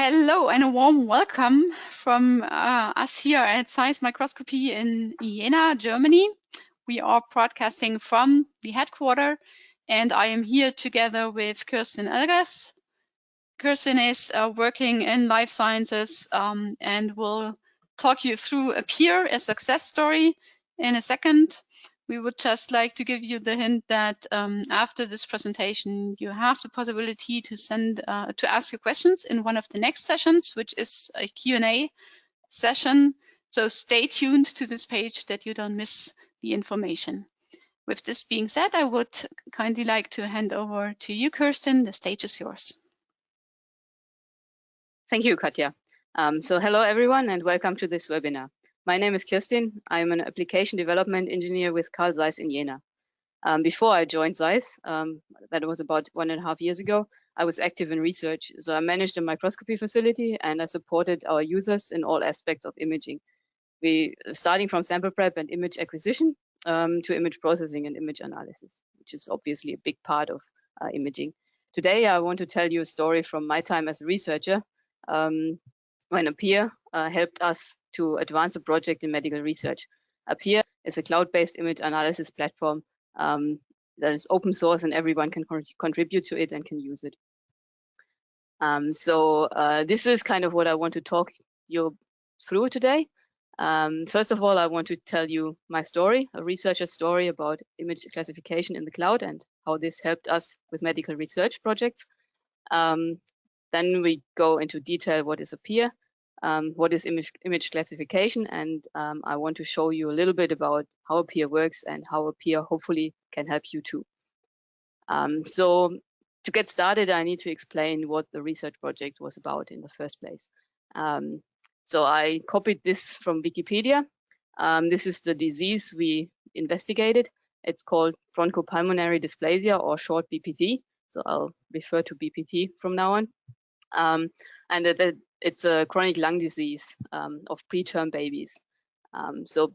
Hello and a warm welcome from us here at Zeiss Microscopy in Jena, Germany. We are broadcasting from the headquarters, and I am here together with Kirsten Elgas. Kirsten is working in life sciences and will talk you through Apeer, a success story, in a second. We would just like to give you the hint that after this presentation, you have the possibility to ask your questions in one of the next sessions, which is a Q&A session. So stay tuned to this page that you don't miss the information. With this being said, I would kindly like to hand over to you, Kirsten. The stage is yours. Thank you, Katja. So hello, everyone, and welcome to this webinar. My name is Kirsten. I'm an application development engineer with Carl Zeiss in Jena. Before I joined Zeiss, that was about 1.5 years ago, I was active in research. So I managed a microscopy facility and I supported our users in all aspects of imaging. Starting from sample prep and image acquisition to image processing and image analysis, which is obviously a big part of imaging. Today, I want to tell you a story from my time as a researcher when Apeer helped us to advance a project in medical research. Apeer is a cloud-based image analysis platform that is open source and everyone can contribute to it and can use it. This is kind of what I want to talk you through today. First of all, I want to tell you my story, a researcher's story about image classification in the cloud and how this helped us with medical research projects. Then we go into detail what is Apeer, what is image classification, and I want to show you a little bit about how Apeer works and how Apeer hopefully can help you too. So to get started, I need to explain what the research project was about in the first place. So I copied this from Wikipedia. This is the disease we investigated. It's called Bronchopulmonary Dysplasia, or short BPD. So I'll refer to BPD from now on. And it's a chronic lung disease of preterm babies. So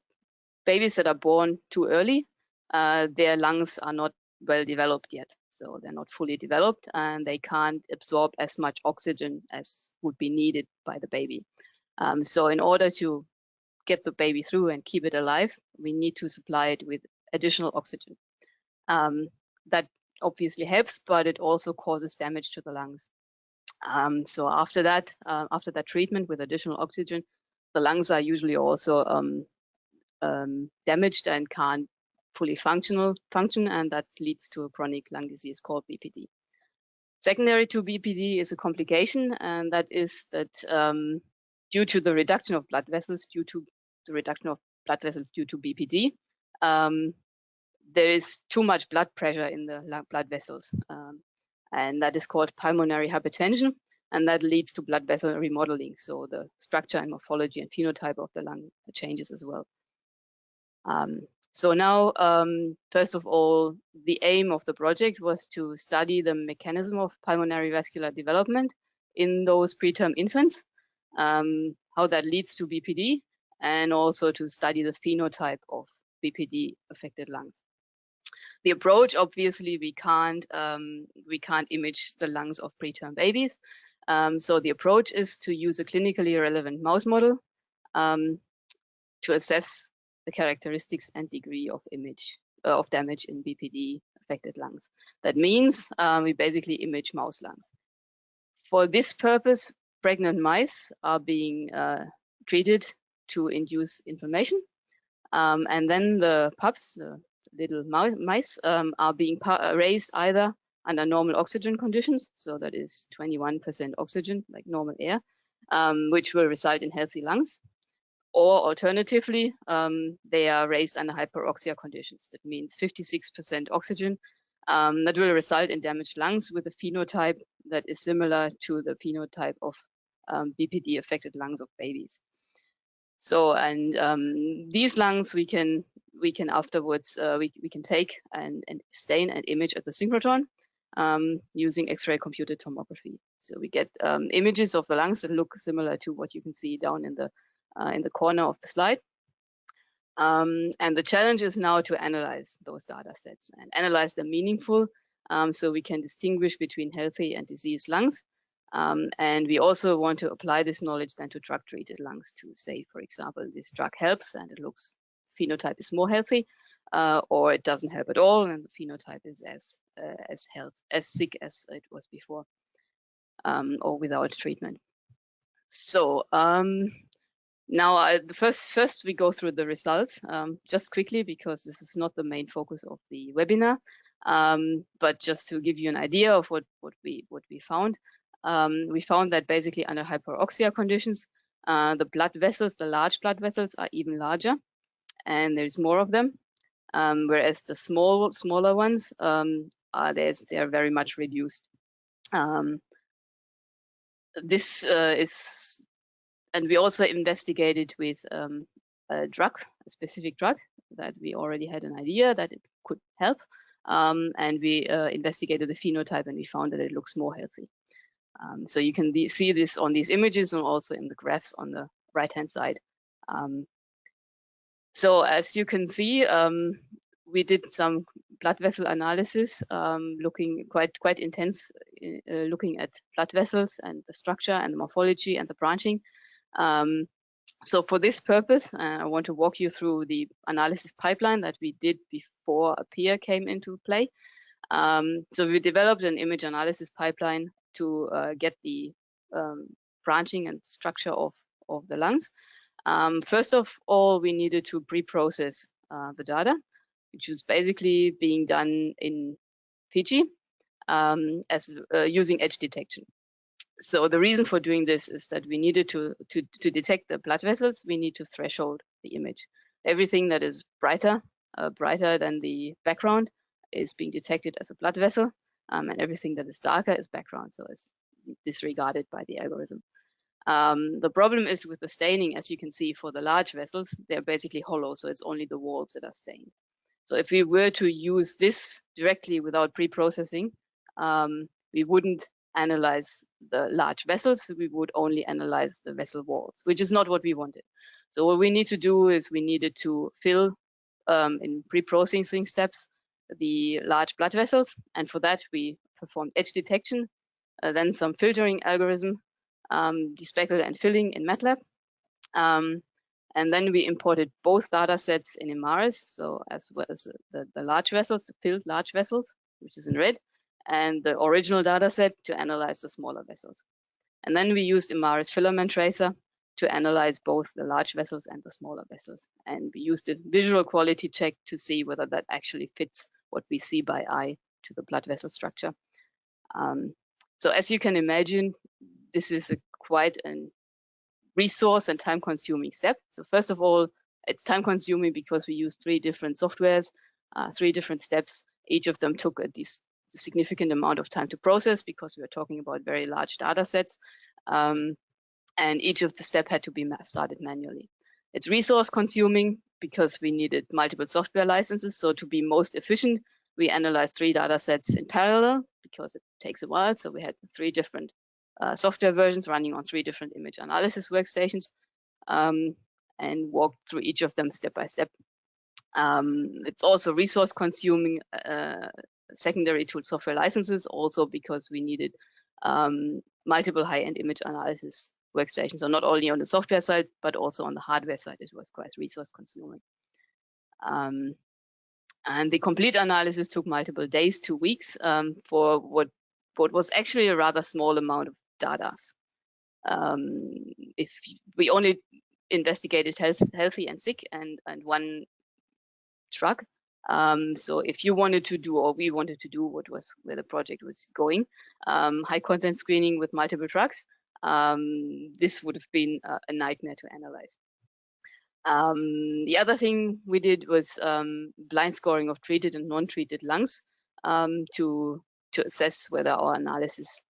babies that are born too early, their lungs are not well developed yet. So they're not fully developed and they can't absorb as much oxygen as would be needed by the baby. So in order to get the baby through and keep it alive, we need to supply it with additional oxygen. That obviously helps, but it also causes damage to the lungs. So after that treatment with additional oxygen, the lungs are usually also damaged and can't fully function, and that leads to a chronic lung disease called BPD. Secondary to BPD is a complication, and that is that due to the reduction of blood vessels due to BPD, there is too much blood pressure in the blood vessels, and that is called pulmonary hypertension, and that leads to blood vessel remodeling. So the structure and morphology and phenotype of the lung changes as well. So now, first of all, the aim of the project was to study the mechanism of pulmonary vascular development in those preterm infants, how that leads to BPD, and also to study the phenotype of BPD affected lungs. The approach, obviously, we can't image the lungs of preterm babies. So the approach is to use a clinically relevant mouse model to assess the characteristics and degree of damage in BPD affected lungs. That means we basically image mouse lungs. For this purpose, pregnant mice are being treated to induce inflammation, and then the pups, the little mice, are being raised either under normal oxygen conditions, so that is 21% oxygen, like normal air, which will result in healthy lungs. Or alternatively, they are raised under hyperoxia conditions. That means 56% oxygen. That will result in damaged lungs with a phenotype that is similar to the phenotype of BPD affected lungs of babies. So, and these lungs we can afterwards we can take and stain and image at the synchrotron using X-ray computed tomography. So we get images of the lungs that look similar to what you can see down in the corner of the slide. And the challenge is now to analyze those data sets and analyze them meaningful, so we can distinguish between healthy and diseased lungs, And we also want to apply this knowledge then to drug-treated lungs to say, for example, this drug helps and it looks, phenotype is more healthy, or it doesn't help at all and the phenotype is as sick as it was before, or without treatment. So now first we go through the results just quickly, because this is not the main focus of the webinar, but just to give you an idea of what we found. We found that basically under hyperoxia conditions, the blood vessels, the large blood vessels, are even larger, and there's more of them, whereas the smaller ones they're very much reduced. This is, and we also investigated with a specific drug that we already had an idea that it could help, and we investigated the phenotype and we found that it looks more healthy. So you can see this on these images and also in the graphs on the right-hand side. So as you can see, we did some blood vessel analysis, looking quite intense, looking at blood vessels and the structure and the morphology and the branching. So for this purpose, I want to walk you through the analysis pipeline that we did before Apeer came into play. So we developed an image analysis pipeline to get the branching and structure of the lungs. First of all, we needed to pre-process the data, which was basically being done in Fiji as using edge detection. So the reason for doing this is that we needed to detect the blood vessels, we need to threshold the image. Everything that is brighter than the background is being detected as a blood vessel, and everything that is darker is background, so it's disregarded by the algorithm. The problem is with the staining, as you can see, for the large vessels, they're basically hollow, so it's only the walls that are stained. So if we were to use this directly without pre-processing, we wouldn't analyze the large vessels, we would only analyze the vessel walls, which is not what we wanted. So what we need to do is we needed to fill in pre-processing steps the large blood vessels, and for that we performed edge detection, then some filtering algorithm, despeckle and filling in MATLAB, and then we imported both data sets in Imaris, so as well as the large vessels, the filled large vessels, which is in red, and the original data set to analyze the smaller vessels. And then we used Imaris filament tracer to analyze both the large vessels and the smaller vessels. And we used a visual quality check to see whether that actually fits what we see by eye to the blood vessel structure. So as you can imagine, this is quite a resource and time-consuming step. So first of all, it's time-consuming because we used 3 different softwares, 3 different steps. Each of them took a significant amount of time to process because we were talking about very large data sets, and each of the steps had to be started manually. It's resource-consuming because we needed multiple software licenses. So to be most efficient, we analyzed 3 data sets in parallel because it takes a while. So we had 3 different software versions running on 3 different image analysis workstations, and walked through each of them step by step. It's also resource consuming secondary to software licenses, also because we needed multiple high-end image analysis workstations. So not only on the software side, but also on the hardware side, it was quite resource consuming. And the complete analysis took multiple days to weeks for what was actually a rather small amount of data. If we only investigated healthy and sick and 1 drug, so if you wanted to do, or we wanted to do, where the project was going, high content screening with multiple drugs, this would have been a nightmare to analyze. The other thing we did was blind scoring of treated and non-treated lungs to assess whether our analysis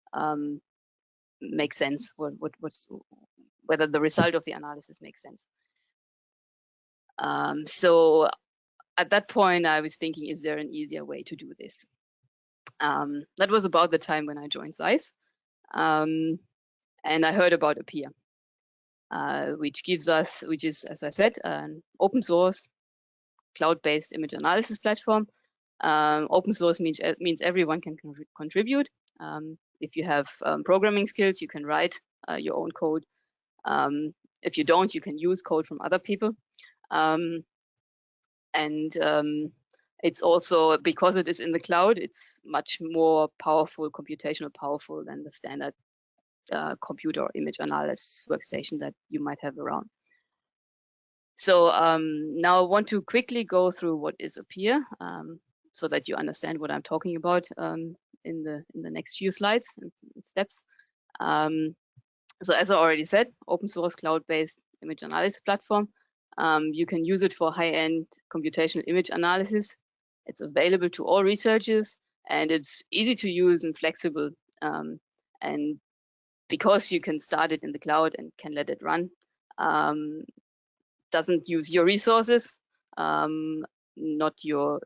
makes sense, whether the result of the analysis makes sense. So at that point, I was thinking, is there an easier way to do this? That was about the time when I joined Zeiss, and I heard about Apeer, which is, as I said, an open source, cloud-based image analysis platform. Open source means everyone can contribute. if you have programming skills, you can write your own code. If you don't, you can use code from other people. It's also, because it is in the cloud, it's much more powerful, computational powerful than the standard computer or image analysis workstation that you might have around. So now I want to quickly go through what is Apeer, so that you understand what I'm talking about in the next few slides and steps. So as I already said, open source cloud-based image analysis platform. You can use it for high-end computational image analysis. It's available to all researchers, and it's easy to use and flexible. And because you can start it in the cloud and can let it run, doesn't use your resources, not your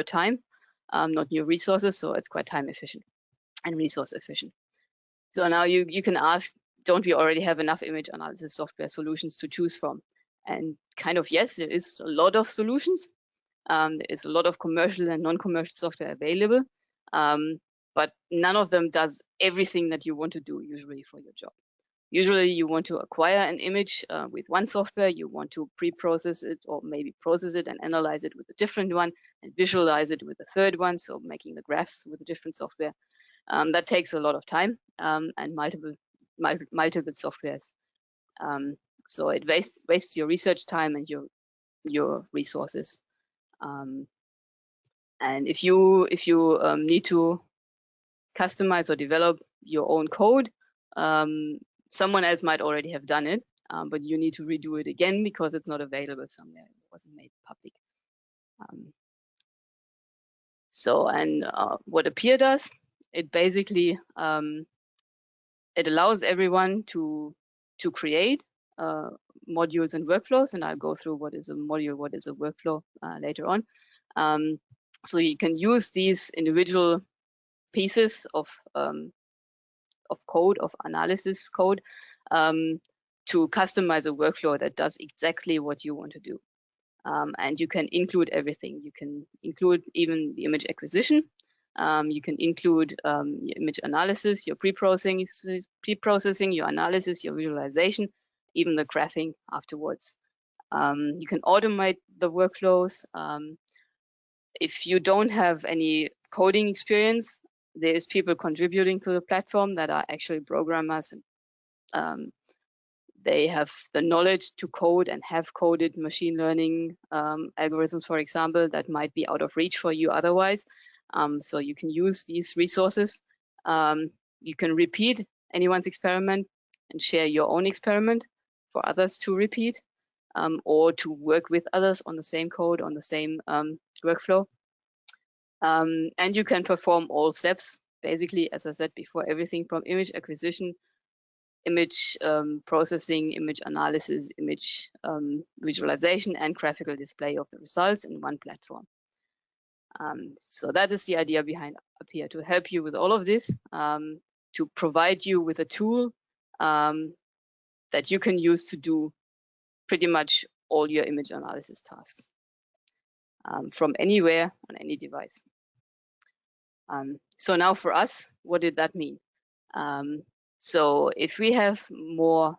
time, not your resources. So it's quite time efficient and resource efficient. So now you can ask, don't we already have enough image analysis software solutions to choose from? And kind of, yes, there is a lot of solutions. There is a lot of commercial and non-commercial software available, but none of them does everything that you want to do usually for your job. Usually you want to acquire an image with one software, you want to pre-process it or maybe process it and analyze it with a different one and visualize it with a third one, so making the graphs with a different software. That takes a lot of time and multiple softwares. So it wastes your research time and your resources. And if you need to customize or develop your own code, someone else might already have done it, but you need to redo it again because it's not available somewhere. It wasn't made public. What Apeer does, it basically it allows everyone to create modules and workflows, and I'll go through what is a module, what is a workflow later on. So you can use these individual pieces of code, of analysis code, to customize a workflow that does exactly what you want to do. And you can include everything. You can include even the image acquisition. You can include your image analysis, your pre-processing, your analysis, your visualization, even the graphing afterwards. You can automate the workflows. If you don't have any coding experience, there's people contributing to the platform that are actually programmers, and they have the knowledge to code and have coded machine learning algorithms, for example, that might be out of reach for you otherwise. So you can use these resources. You can repeat anyone's experiment and share your own experiment for others to repeat, or to work with others on the same code, on the same workflow. And you can perform all steps, basically, as I said before, everything from image acquisition, image processing, image analysis, image visualization, and graphical display of the results in one platform. So that is the idea behind Apeer, to help you with all of this, to provide you with a tool that you can use to do pretty much all your image analysis tasks from anywhere on any device. So now for us, what did that mean? So if we have more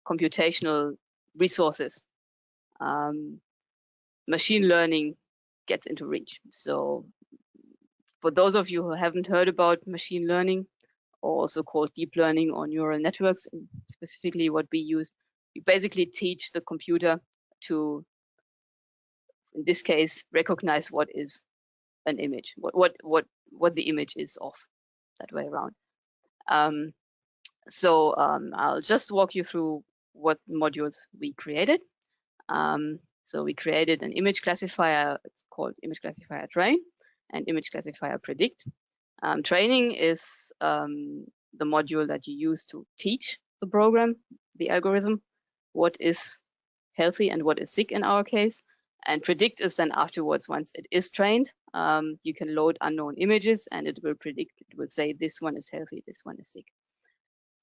computational resources, machine learning gets into reach. So for those of you who haven't heard about machine learning, or also called deep learning or neural networks, and specifically what we use, you basically teach the computer to, in this case, recognize what is an image, what the image is of, that way around. I'll just walk you through what modules we created. So we created an image classifier. It's called image classifier train and image classifier predict. Training is the module that you use to teach the program, the algorithm, what is healthy and what is sick in our case. And predict is then afterwards, once it is trained, you can load unknown images and it will predict, it will say this one is healthy, this one is sick.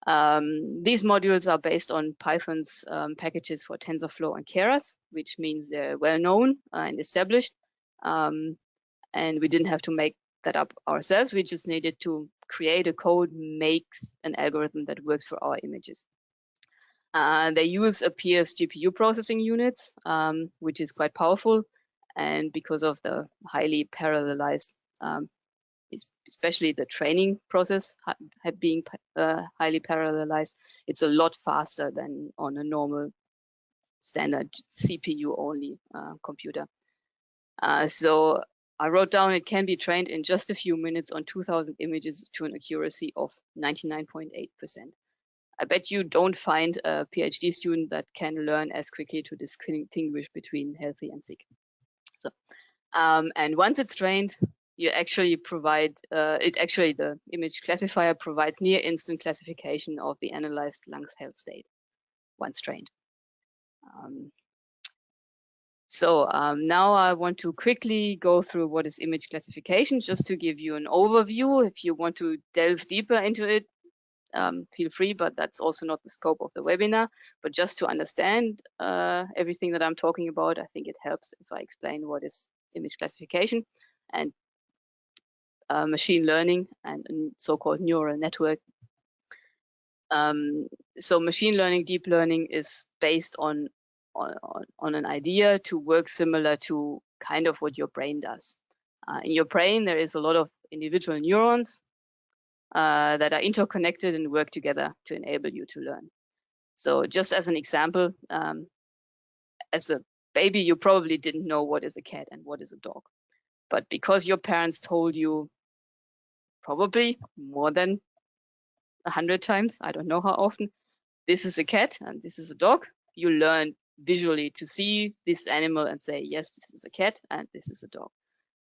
These modules are based on Python's packages for TensorFlow and Keras, which means they're well known and established. And we didn't have to make that up ourselves. We just needed to create a code, makes an algorithm that works for our images. They use Apeer's GPU processing units, which is quite powerful, and because of the highly parallelized, especially the training process being highly parallelized, it's a lot faster than on a normal standard CPU only computer. So I wrote down it can be trained in just a few minutes on 2000 images to an accuracy of 99.8%. I bet you don't find a PhD student that can learn as quickly to distinguish between healthy and sick. So, and once it's trained, you actually provide, the image classifier provides near instant classification of the analyzed lung health state once trained. Now I want to quickly go through what is image classification, just to give you an overview. If you want to delve deeper into it, feel free, but that's also not the scope of the webinar. But just to understand everything that I'm talking about, I think it helps if I explain what is image classification and machine learning and so-called neural network. So machine learning, deep learning is based on an idea to work similar to kind of what your brain does. In your brain, there is a lot of individual neurons that are interconnected and work together to enable you to learn. So just as an example, as a baby, you probably didn't know what is a cat and what is a dog. But because your parents told you probably more than 100 times, I don't know how often, this is a cat and this is a dog, you learn visually to see this animal and say, yes, this is a cat and this is a dog.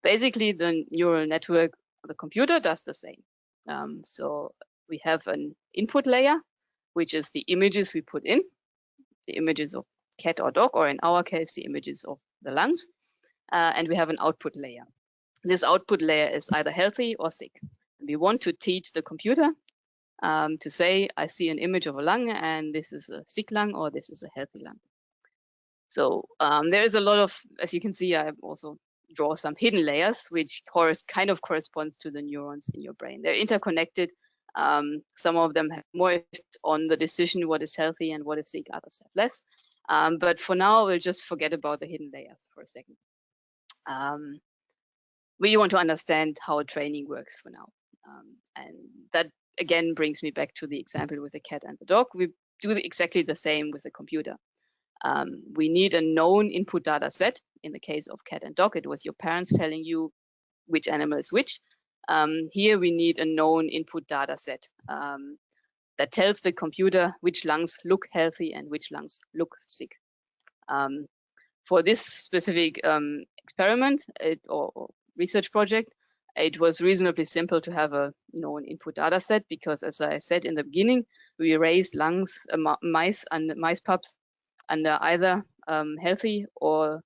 Basically, the neural network of the computer does the same. So we have an input layer, which is the images we put in, the images of cat or dog, or in our case, the images of the lungs. And we have an output layer. This output layer is either healthy or sick. We want to teach the computer to say, I see an image of a lung and this is a sick lung or this is a healthy lung. So there is a lot of, as you can see, I also draw some hidden layers, which kind of corresponds to the neurons in your brain. They're interconnected. Some of them have more effect on the decision what is healthy and what is sick, others have less. But for now, we'll just forget about the hidden layers for a second. We want to understand how training works for now. And that again brings me back to the example with the cat and the dog. We do exactly the same with the computer. We need a known input data set. In the case of cat and dog, it was your parents telling you which animal is which. Here we need a known input data set that tells the computer which lungs look healthy and which lungs look sick. For this specific experiment or research project, it was reasonably simple to have a known input data set because, as I said in the beginning, we raised lungs, mice and mice pups under either healthy or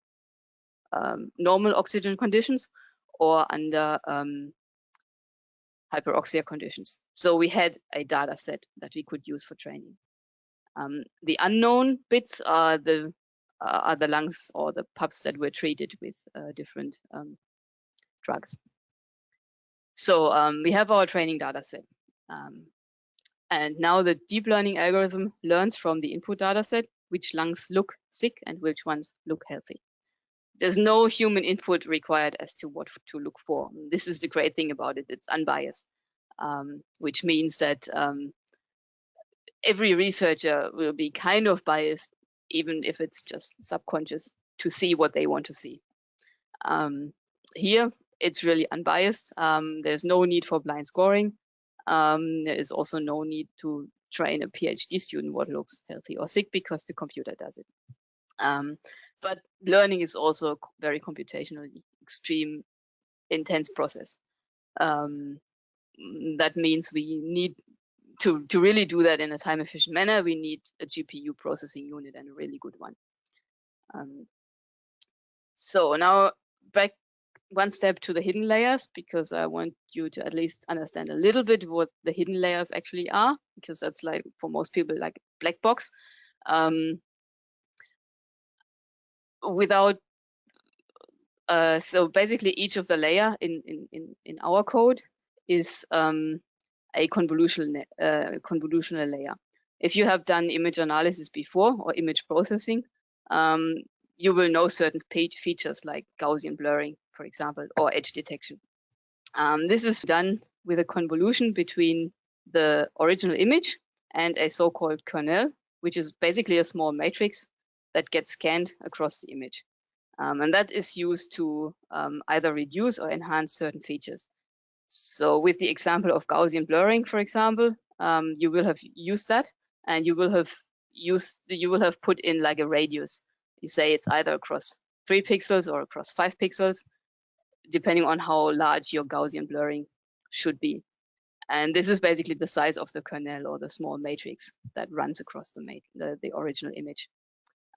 normal oxygen conditions or under hyperoxia conditions. So we had a data set that we could use for training. The unknown bits are the lungs or the pups that were treated with different drugs. So we have our training data set. And now the deep learning algorithm learns from the input data set which lungs look sick and which ones look healthy. There's no human input required as to what to look for. This is the great thing about it. It's unbiased, which means that every researcher will be kind of biased, even if it's just subconscious, to see what they want to see. Here, it's really unbiased. There's no need for blind scoring. There is also no need to train a PhD student what looks healthy or sick because the computer does it. But learning is also a very computationally extreme, intense process. That means we need to really do that in a time-efficient manner. We need a GPU processing unit and a really good one. So now back one step to the hidden layers, because I want you to at least understand a little bit what the hidden layers actually are, because that's like for most people like a black box. So basically each of the layer in our code is a convolutional layer. If you have done image analysis before or image processing, you will know certain features like Gaussian blurring, for example, or edge detection. This is done with a convolution between the original image and a so-called kernel, which is basically a small matrix that gets scanned across the image. And that is used to either reduce or enhance certain features. So with the example of Gaussian blurring, for example, you will have used that, and you will have put in like a radius. You say it's either across 3 pixels or across 5 pixels, depending on how large your Gaussian blurring should be. And this is basically the size of the kernel or the small matrix that runs across the original image.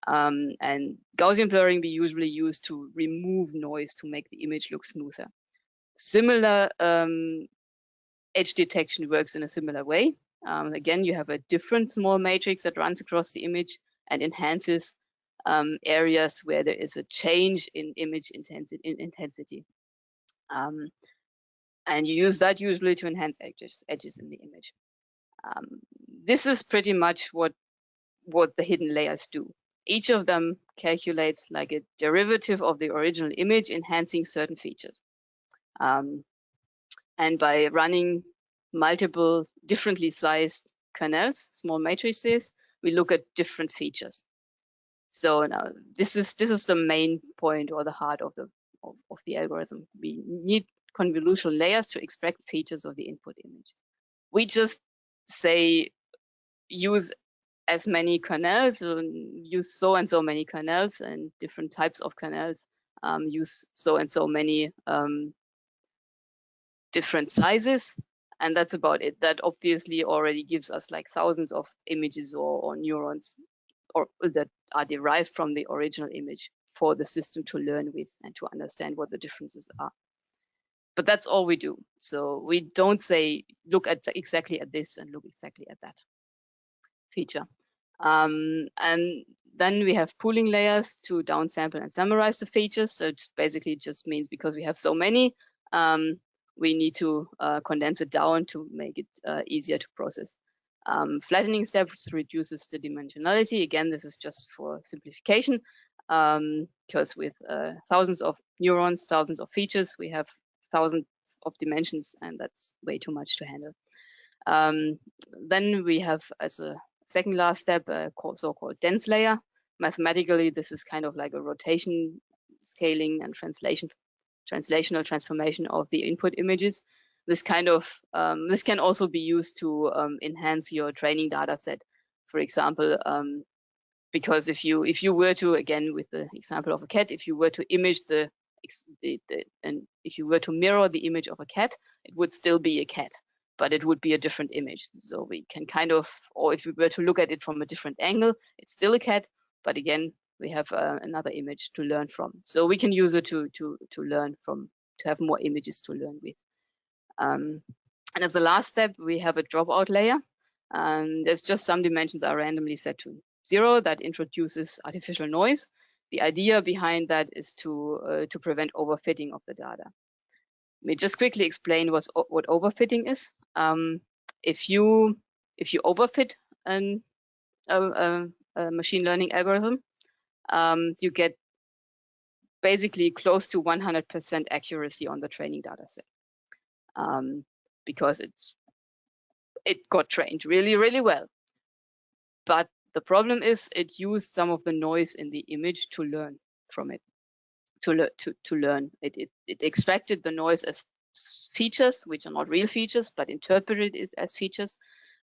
And Gaussian blurring we usually use to remove noise to make the image look smoother. Similar edge detection works in a similar way. Again, you have a different small matrix that runs across the image and enhances areas where there is a change in image intensity. And you use that usually to enhance edges in the image. This is pretty much what the hidden layers do. Each of them calculates like a derivative of the original image, enhancing certain features. And by running multiple differently sized kernels, small matrices, we look at different features. So now this is the main point or the heart of the algorithm. We need convolutional layers to extract features of the input images. We just say use as many kernels, use so and so many kernels and different types of kernels, use so and so many different sizes, and that's about it. That obviously already gives us like thousands of images or neurons or that are derived from the original image for the system to learn with and to understand what the differences are. But that's all we do. So we don't say look at exactly at this and look exactly at that feature. And then we have pooling layers to downsample and summarize the features. So it basically just means because we have so many, we need to condense it down to make it easier to process. Flattening steps reduces the dimensionality. Again, this is just for simplification, because with thousands of neurons, thousands of features, we have thousands of dimensions, and that's way too much to handle. Then we have, as a second last step, a so-called dense layer. Mathematically, this is kind of like a rotation, scaling, and translational transformation of the input images. This kind of this can also be used to enhance your training data set. For example, because if you were to, again with the example of a cat, if you were to image and if you were to mirror the image of a cat, it would still be a cat, but it would be a different image. So we can kind of, or if we were to look at it from a different angle, it's still a cat, but again, we have another image to learn from. So we can use it to learn from, to have more images to learn with. And as the last step, we have a dropout layer. There's just some dimensions are randomly set to 0 that introduces artificial noise. The idea behind that is to prevent overfitting of the data. Let me just quickly explain what overfitting is. If you overfit a machine learning algorithm, you get basically close to 100% accuracy on the training data set, because it got trained really, really well. But the problem is it used some of the noise in the image to learn from it. To learn, it extracted the noise as features, which are not real features, but interpreted it as features,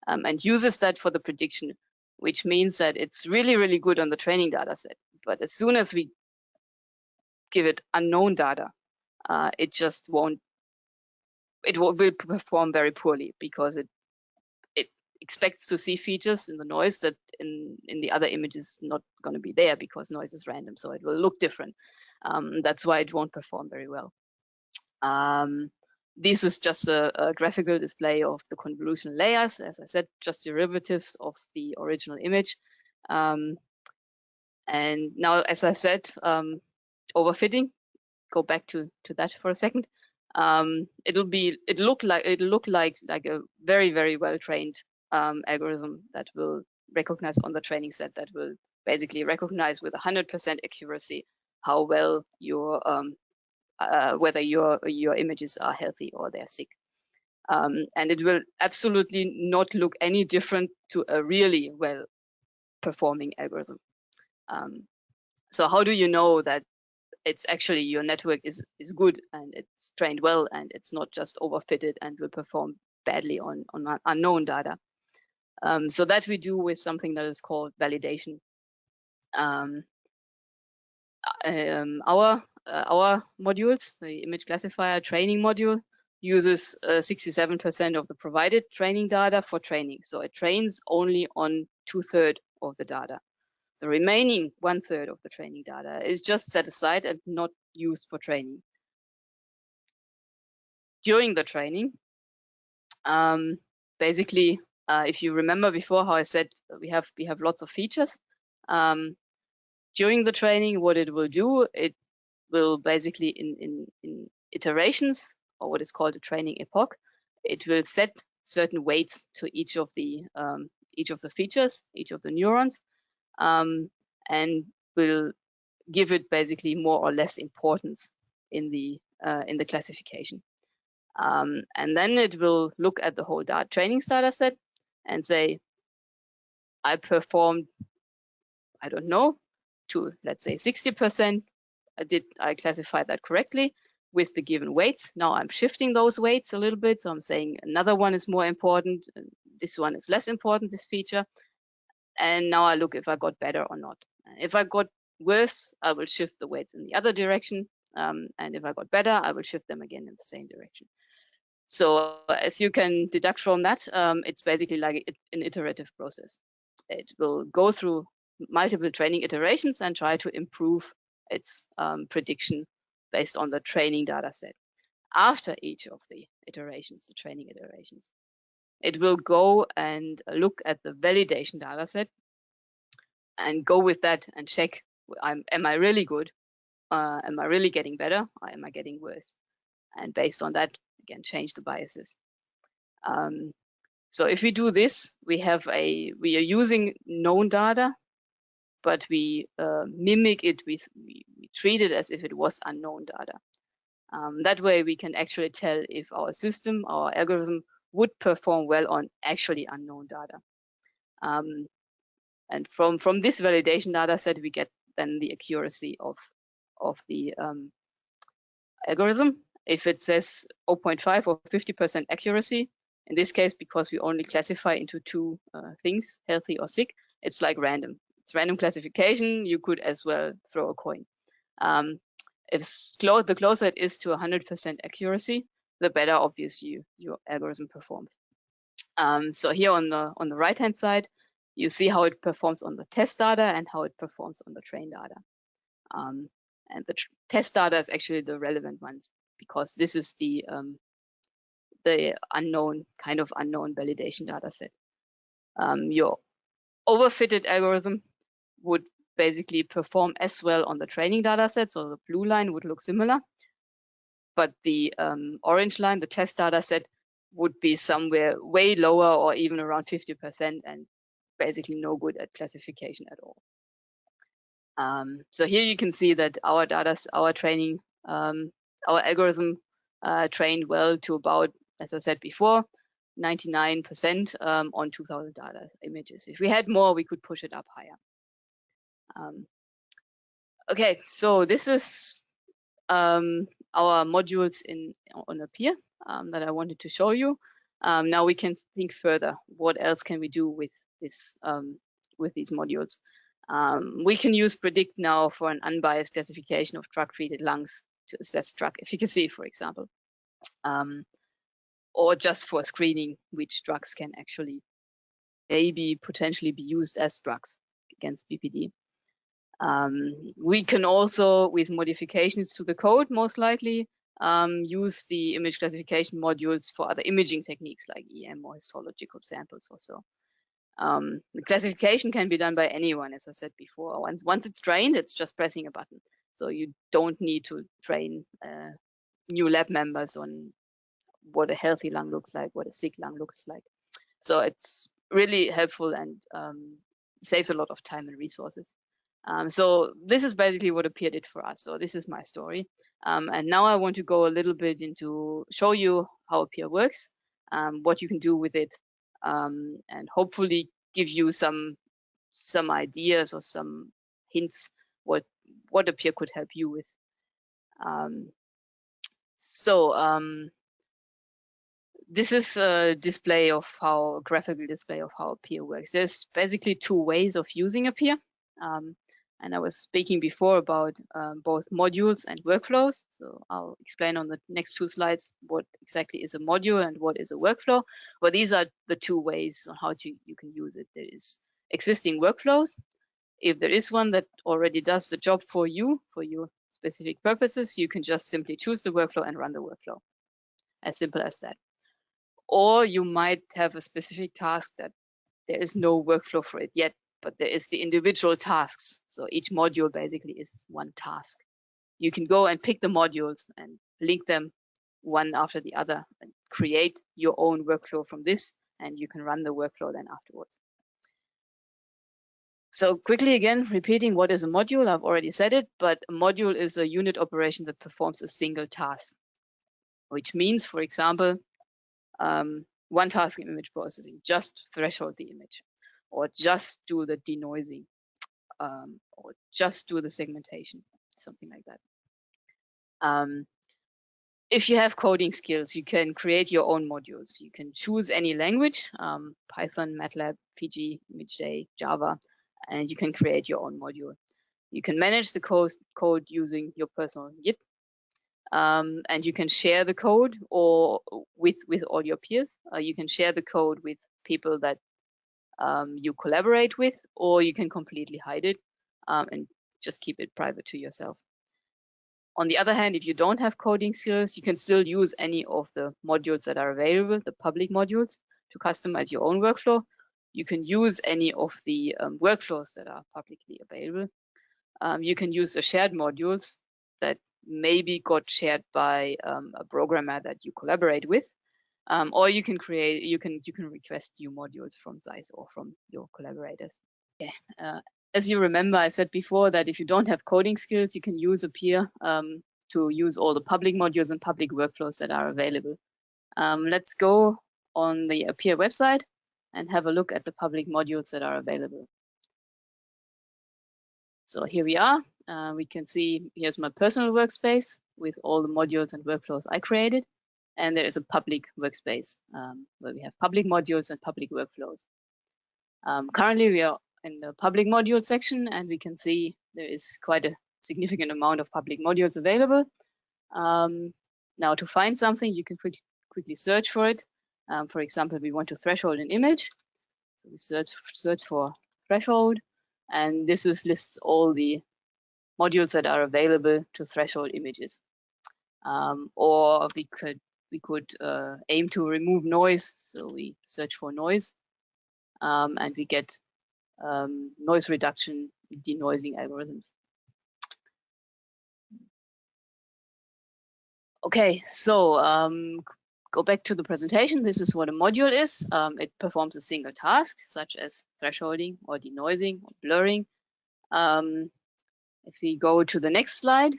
and uses that for the prediction, which means that it's really, really good on the training data set. But as soon as we give it unknown data, it just won't. It will perform very poorly because it expects to see features in the noise that in the other image is not going to be there because noise is random, so it will look different. That's why it won't perform very well. This is just a graphical display of the convolutional layers, as I said, just derivatives of the original image. And now, as I said, overfitting, go back to that for a second. it'll look like a very, very well trained algorithm that will recognize on the training set, that will basically recognize with 100% accuracy how well your whether your images are healthy or they're sick. And it will absolutely not look any different to a really well performing algorithm. So how do you know that it's actually your network is good and it's trained well and it's not just overfitted and will perform badly on unknown data? So that we do with something that is called validation. Our modules, the image classifier training module, uses 67% of the provided training data for training. So it trains only on 2/3 of the data. The remaining 1/3 of the training data is just set aside and not used for training. During the training, basically, if you remember before how I said we have lots of features. During the training, what it will do, it will basically in iterations, or what is called a training epoch, it will set certain weights to each of the features, each of the neurons, and will give it basically more or less importance in the classification. And then it will look at the whole training data set and say, I performed, I don't know, to let's say 60%. Did I classify that correctly with the given weights? Now I'm shifting those weights a little bit. So I'm saying another one is more important. This one is less important, this feature. And now I look if I got better or not. If I got worse, I will shift the weights in the other direction. And if I got better, I will shift them again in the same direction. So as you can deduct from that, it's basically like an iterative process. It will go through multiple training iterations and try to improve its prediction based on the training data set. After each of the iterations, the training iterations, it will go and look at the validation data set and go with that and check, am I really good? Am I really getting better? Or am I getting worse? And based on that, again, change the biases. So if we do this, we are using known data, but we mimic it we treat it as if it was unknown data. That way we can actually tell if our system, our algorithm would perform well on actually unknown data. And from this validation data set, we get then the accuracy of the algorithm. If it says 0.5 or 50% accuracy, in this case, because we only classify into two things, healthy or sick, it's like random. It's random classification. You could as well throw a coin. If the closer it is to 100% accuracy, the better, obviously, your algorithm performs. So here on the right-hand side, you see how it performs on the test data and how it performs on the train data. And the test data is actually the relevant ones, because this is the unknown validation data set. Your overfitted algorithm would basically perform as well on the training data set, so the blue line would look similar, but the orange line, the test data set, would be somewhere way lower or even around 50% and basically no good at classification at all. So here you can see that our training, our algorithm trained well to about, as I said before, 99% on 2000 data images. If we had more, we could push it up higher. Okay, so this is our modules on Apeer that I wanted to show you. Now we can think further. What else can we do with this with these modules? We can use Predict now for an unbiased classification of drug-treated lungs to assess drug efficacy, for example, or just for screening which drugs can actually maybe potentially be used as drugs against BPD. We can also, with modifications to the code, most likely, use the image classification modules for other imaging techniques like EM or histological samples or so. The classification can be done by anyone, as I said before. Once it's trained, it's just pressing a button. So you don't need to train new lab members on what a healthy lung looks like, what a sick lung looks like. So it's really helpful and saves a lot of time and resources. So this is basically what Apeer did for us. So this is my story. And now I want to go a little bit into show you how Apeer works, what you can do with it, and hopefully give you some ideas or some hints what Apeer could help you with. This is a display of how graphical display of how Apeer works. There's basically two ways of using Apeer. And I was speaking before about both modules and workflows. So I'll explain on the next two slides what exactly is a module and what is a workflow. But these are the two ways on how you can use it. There is existing workflows. If there is one that already does the job for you, for your specific purposes, you can just simply choose the workflow and run the workflow. As simple as that. Or you might have a specific task that there is no workflow for it yet, but there is the individual tasks. So each module basically is one task. You can go and pick the modules and link them one after the other and create your own workflow from this, and you can run the workflow then afterwards. So quickly again, repeating what is a module, I've already said it, but a module is a unit operation that performs a single task, which means, for example, one task in image processing, just threshold the image, or just do the denoising, or just do the segmentation, something like that. If you have coding skills, you can create your own modules. You can choose any language, Python, MATLAB, PG, ImageJ, Java, and you can create your own module. You can manage the code using your personal Git, and you can share the code or with all your peers. You can share the code with people that you collaborate with, or you can completely hide it and just keep it private to yourself. On the other hand, if you don't have coding skills, you can still use any of the modules that are available, the public modules, to customize your own workflow. You can use any of the workflows that are publicly available. You can use the shared modules that maybe got shared by a programmer that you collaborate with, or you can request new modules from Zeiss or from your collaborators. Okay. As you remember, I said before that if you don't have coding skills, you can use Apeer to use all the public modules and public workflows that are available. Let's go on the Apeer website and have a look at the public modules that are available. So here we are. We can see here's my personal workspace with all the modules and workflows I created. And there is a public workspace where we have public modules and public workflows. Currently, we are in the public module section, and we can see there is quite a significant amount of public modules available. Now, to find something, you can quickly search for it. For example, we want to threshold an image. So we search for threshold, and this lists all the modules that are available to threshold images. Or we could aim to remove noise. So we search for noise, and we get noise reduction denoising algorithms. Okay, so go back to the presentation. This is what a module is. It performs a single task, such as thresholding or denoising or blurring. If we go to the next slide,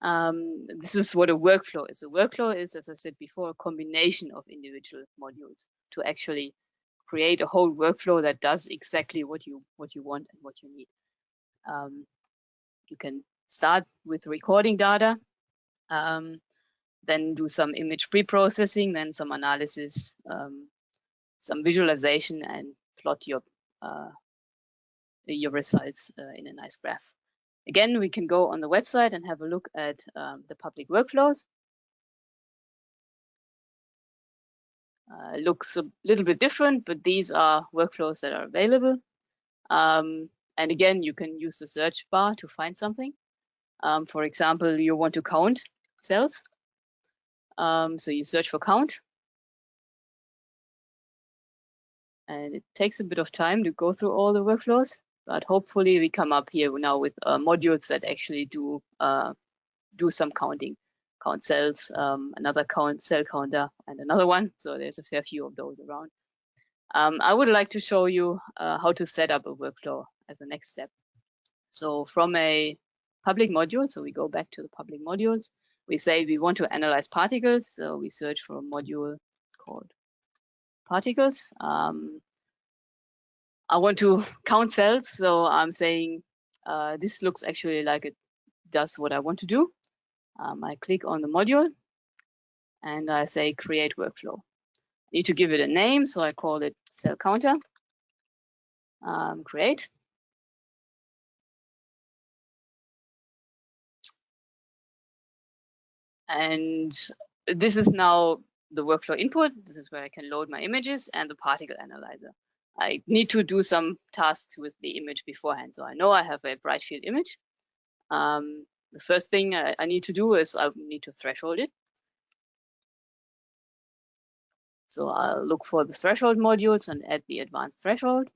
this is what a workflow is. A workflow is, as I said before, a combination of individual modules to actually create a whole workflow that does exactly what you want and what you need. You can start with recording data, then do some image pre-processing, then some analysis, some visualization, and plot your results in a nice graph. Again, we can go on the website and have a look at the public workflows. Looks a little bit different, but these are workflows that are available. And again, you can use the search bar to find something. For example, you want to count cells. So you search for count. And it takes a bit of time to go through all the workflows, but hopefully we come up here now with modules that actually do some counting count cells, another cell counter, and another one. So there's a fair few of those around. I would like to show you how to set up a workflow as a next step. So from a public module, so we go back to the public modules, we say we want to analyze particles. So we search for a module called particles. I want to count cells, so I'm saying this looks actually like it does what I want to do. I click on the module and I say create workflow. I need to give it a name, so I call it cell counter. Create. And this is now the workflow input. This is where I can load my images and the particle analyzer. I need to do some tasks with the image beforehand. So I know I have a bright field image. The first thing I need to do is I need to threshold it. So I'll look for the threshold modules and add the advanced threshold.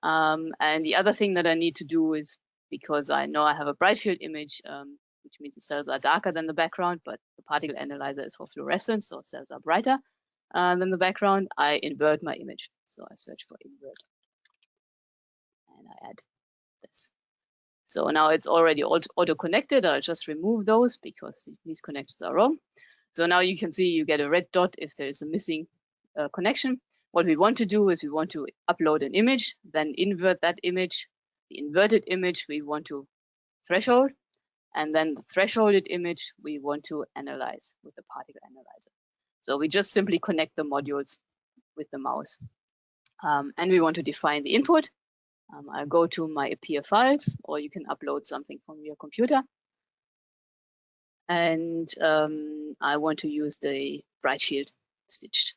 And the other thing that I need to do is, because I know I have a bright field image, which means the cells are darker than the background, but the particle analyzer is for fluorescence, so cells are brighter than the background, I invert my image. So I search for invert and I add this. So now it's already auto-connected. I'll just remove those because these connections are wrong. So now you can see you get a red dot if there is a missing connection. What we want to do is we want to upload an image, then invert that image. The inverted image we want to threshold, and then the thresholded image we want to analyze with the particle analyzer. So we just simply connect the modules with the mouse. And we want to define the input. I'll go to my Apeer files, or you can upload something from your computer. And I want to use the bright field stitched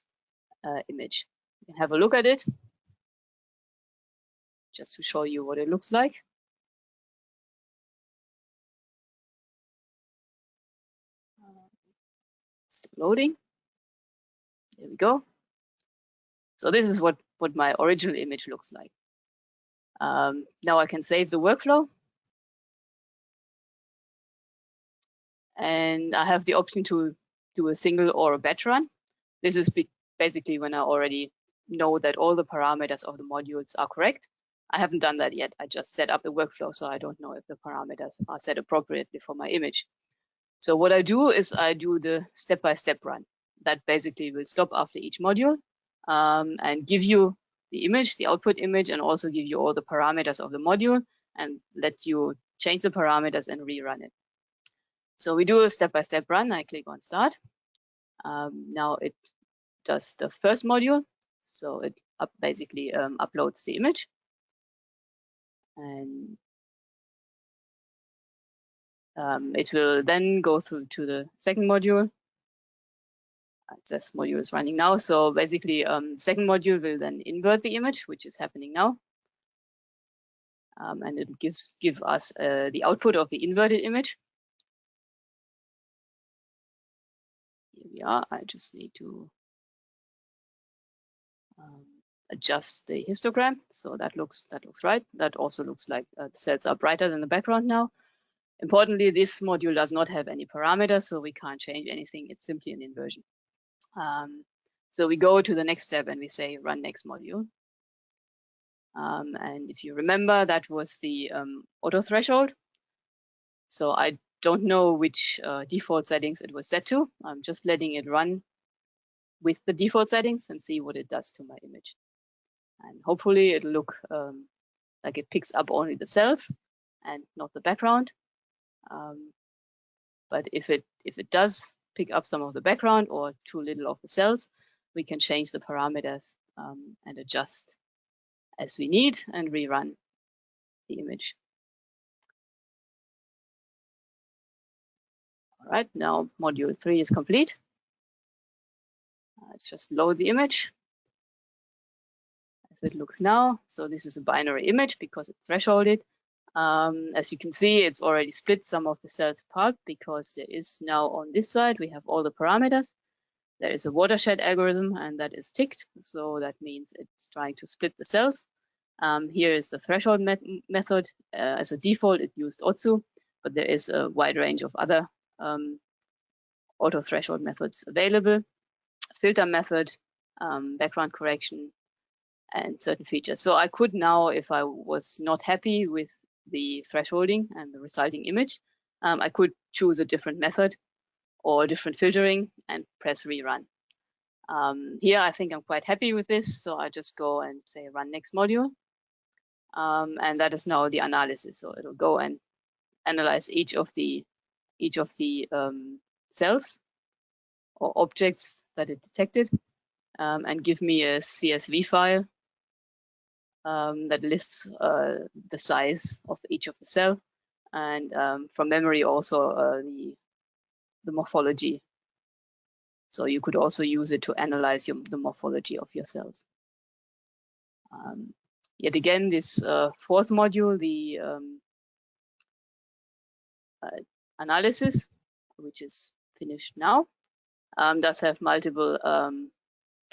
image. You can have a look at it just to show you what it looks like. It's loading. There we go. So this is what my original image looks like. Now I can save the workflow. And I have the option to do a single or a batch run. This is basically when I already know that all the parameters of the modules are correct. I haven't done that yet. I just set up the workflow, so I don't know if the parameters are set appropriately for my image. So what I do is I do the step-by-step run. That basically will stop after each module and give you the image, the output image, and also give you all the parameters of the module and let you change the parameters and rerun it. So we do a step-by-step run. I click on start. Now it does the first module. So it basically uploads the image. And it will then go through to the second module. This module is running now. So basically, second module will then invert the image, which is happening now. And it will give us the output of the inverted image. Here we are. I just need to adjust the histogram. So that looks right. That also looks like the cells are brighter than the background now. Importantly, this module does not have any parameters, so we can't change anything. It's simply an inversion. So we go to the next step and we say run next module. And if you remember, that was the auto threshold. So I don't know which default settings it was set to. I'm just letting it run with the default settings and see what it does to my image. And hopefully it'll look like it picks up only the cells and not the background. But if it does pick up some of the background or too little of the cells, we can change the parameters and adjust as we need and rerun the image. All right, now module 3 is complete. Let's just load the image as it looks now. So this is a binary image because it's thresholded. As you can see, it's already split some of the cells apart because there is now on this side, we have all the parameters. There is a watershed algorithm and that is ticked. So that means it's trying to split the cells. Here is the threshold method. As a default, it used Otsu, but there is a wide range of other auto threshold methods available, filter method, background correction, and certain features. So I could now, if I was not happy with the thresholding and the resulting image, I could choose a different method or different filtering and press rerun. Here I think I'm quite happy with this, so I just go and say run next module, and that is now the analysis. So it'll go and analyze each of the cells or objects that it detected, and give me a CSV file that lists the size of each of the cell, and from memory also the morphology. So you could also use it to analyze the morphology of your cells. Yet again, this fourth module, the analysis, which is finished now, does have multiple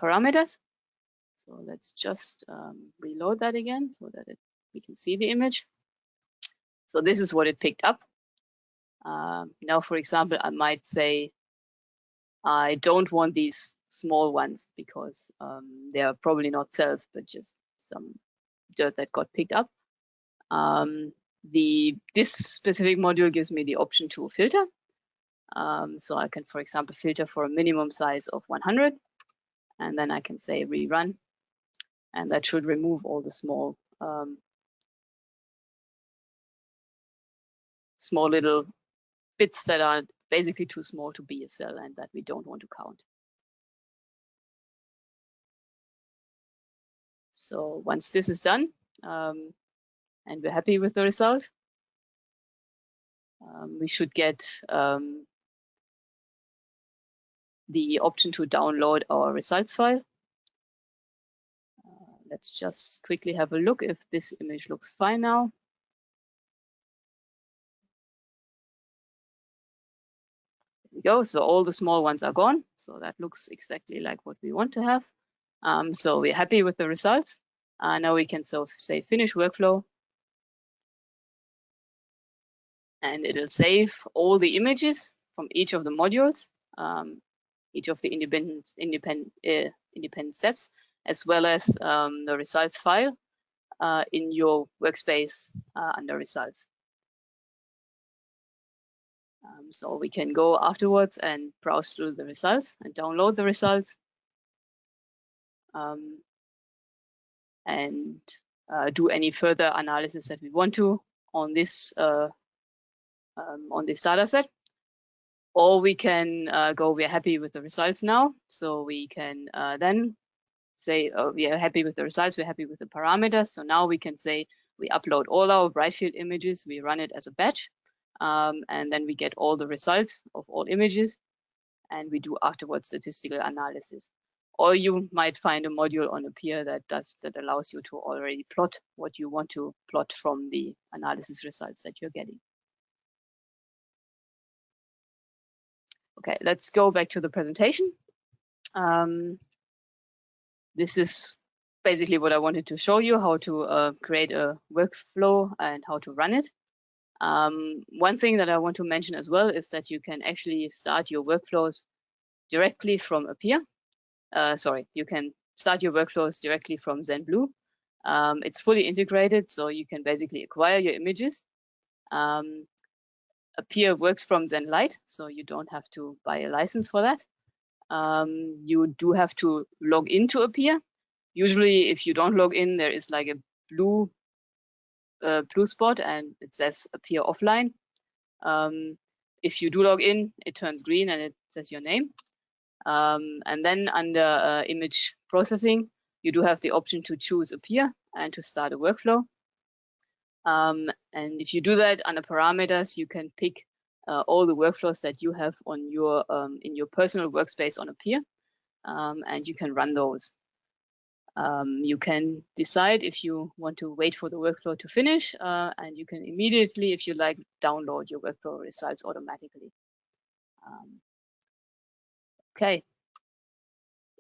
parameters. So let's just reload that again so that we can see the image. So this is what it picked up. Now, for example, I might say I don't want these small ones because they are probably not cells, but just some dirt that got picked up. This specific module gives me the option to filter. So I can, for example, filter for a minimum size of 100, and then I can say rerun, and that should remove all the small little bits that are basically too small to be a cell and that we don't want to count. So once this is done, and we're happy with the result, we should get the option to download our results file. Let's just quickly have a look if this image looks fine now. There we go. So all the small ones are gone. So that looks exactly like what we want to have. So we're happy with the results. Now we can say finish workflow. And it'll save all the images from each of the modules, each of the independent steps, as well as the results file in your workspace under results. So we can go afterwards and browse through the results and download the results, and do any further analysis that we want to on this data set. Or we can go, we're happy with the results now. So we can then say, oh, we are happy with the results, we're happy with the parameters. So now we can say we upload all our bright field images, we run it as a batch, and then we get all the results of all images, and we do afterwards statistical analysis. Or you might find a module on Apeer that allows you to already plot what you want to plot from the analysis results that you're getting. Okay, let's go back to the presentation. This is basically what I wanted to show you, how to create a workflow and how to run it. One thing that I want to mention as well is that you can actually start your workflows directly from Apeer. You can start your workflows directly from ZenBlue. It's fully integrated, so you can basically acquire your images. Apeer works from ZenLite, so you don't have to buy a license for that. You do have to log into Apeer. Usually, if you don't log in, there is like a blue spot and it says Apeer offline. If you do log in, it turns green and it says your name. And then under image processing, you do have the option to choose Apeer and to start a workflow. And if you do that under parameters, you can pick all the workflows that you have on your in your personal workspace on Apeer, and you can run those. You can decide if you want to wait for the workflow to finish, and you can immediately, if you like, download your workflow results automatically. Okay.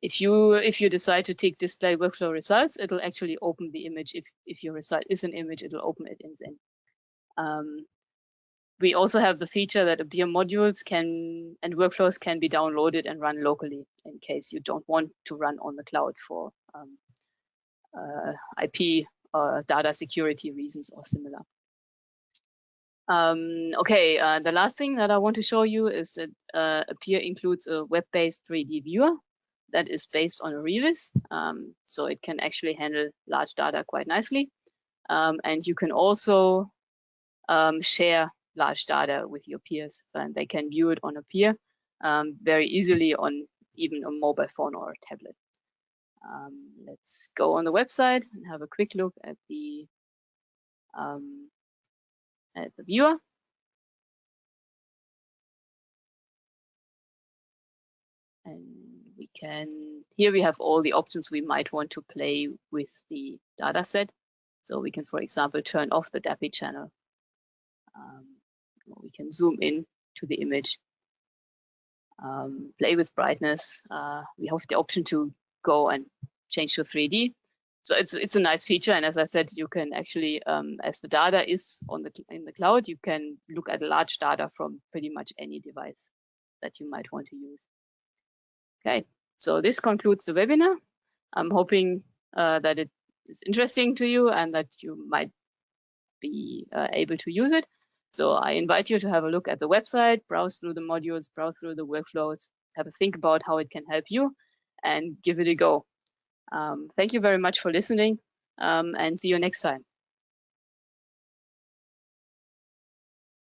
If you decide to tick display workflow results, it'll actually open the image. If your result is an image, it'll open it in Zen. We also have the feature that Apeer modules and workflows can be downloaded and run locally in case you don't want to run on the cloud for IP or data security reasons or similar. The last thing that I want to show you is that Apeer includes a web-based 3D viewer that is based on a Revis, so it can actually handle large data quite nicely. And you can also share large data with your peers, and they can view it on Apeer very easily on even a mobile phone or a tablet. Let's go on the website and have a quick look at the viewer. And here we have all the options we might want to play with the data set. So we can, for example, turn off the DAPI channel. We can zoom in to the image, play with brightness. We have the option to go and change to 3D. So it's a nice feature. And as I said, you can actually, as the data is in the cloud, you can look at large data from pretty much any device that you might want to use. Okay, so this concludes the webinar. I'm hoping that it is interesting to you and that you might be able to use it. So I invite you to have a look at the website, browse through the modules, browse through the workflows, have a think about how it can help you, and give it a go. Thank you very much for listening, and see you next time.